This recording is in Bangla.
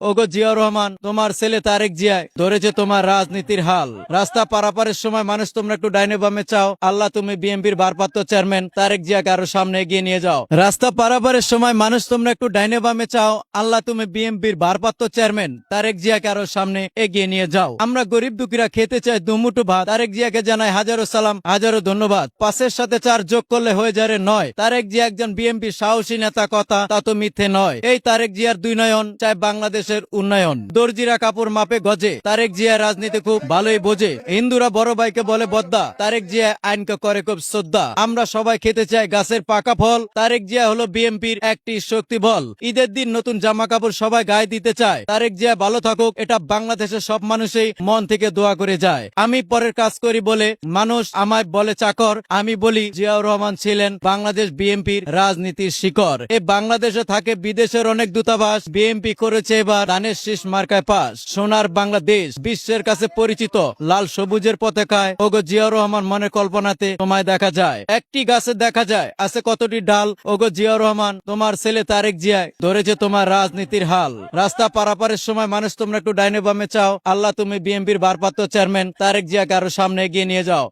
ওগো জিয়াউর রহমান, তোমার ছেলে তারেক জিয়া ধরেছে তোমার রাজনীতির হাল। রাস্তা পারাপারের সময় মানুষ তোমরা একটু ডাইনে বামে চাও, আল্লাহ তুমি বিএনপির ভারপ্রাপ্ত চেয়ারম্যান তারেক জিয়াকে আরো সামনে এগিয়ে নিয়ে যাও। রাস্তা পারাপারের সময় মানুষ তোমরা একটু ডাইনে বামে চাও, আল্লাহ তুমি বিএনপির ভারপ্রাপ্ত চেয়ারম্যান তারেক জিয়াকে আরো সামনে এগিয়ে নিয়ে যাও। আমরা গরিব দুঃখীরা খেতে চাই দুমুঠো ভাত। তারেক জিয়াকে জানাই হাজারো সালাম, হাজারো ধন্যবাদ। 5-এর সাথে 4 যোগ করলে হয়ে যায় 9। তারেক জিয়া একজন বিএনপি সাহসী নেতা, কথা তা তো মিথ্যে নয়। এই তারেক জিয়ার 2 নয়ন চাই বাংলাদেশের উন্নয়ন। দর্জিরা কাপড় মাপে গজে, তারেক জিয়া রাজনীতি খুব ভালোই বোঝে। হিন্দুরা বড় ভাইকে বলে বদ্দা, তারেক জিয়া আইনকে করে খুব শ্রদ্ধা। আমরা সবাই খেতে চাই গাছের পাকা ফল, তারেক জিয়া হলো বিএনপির একটি শক্তি বল। ঈদের দিন নতুন জামা কাপড় সবাই গায়ে দিতে চায়। তারেক জিয়া ভালো থাকুক, এটা বাংলাদেশের সব মানুষই মন থেকে দোয়া করে যায়। আমি পরের কাজ করি বলে মানুষ আমায় বলে চাকর, আমি বলি জিয়াউর রহমান ছিলেন বাংলাদেশ বিএনপির রাজনীতির শিকড়। এই বাংলাদেশে থাকে বিদেশের অনেক দূতাবাস, বিএনপি করেছে এবার ধানের শীষ মার্কায় পাস। সোনার বাংলাদেশ বিশ্বের কাছে পরিচিত লাল সবুজের পতাকায় ওগো জিয়াউর রহমান মনের কল্পনাতে তোমায় দেখা যায়। একটি গাছে দেখা যায় আছে কতটি ডাল। ওগো জিয়াউর রহমান, তোমার ছেলে তারেক জিয়া ধরেছে তোমার রাজনীতির হাল। রাস্তা পারাপারের সময় মানুষ তোমরা একটু ডাইনে বামে চাও, আল্লাহ তুমি বিএনপির ভারপ্রাপ্ত চেয়ারম্যান তারেক জিয়াকে আরো সামনে এগিয়ে নিয়ে যাও।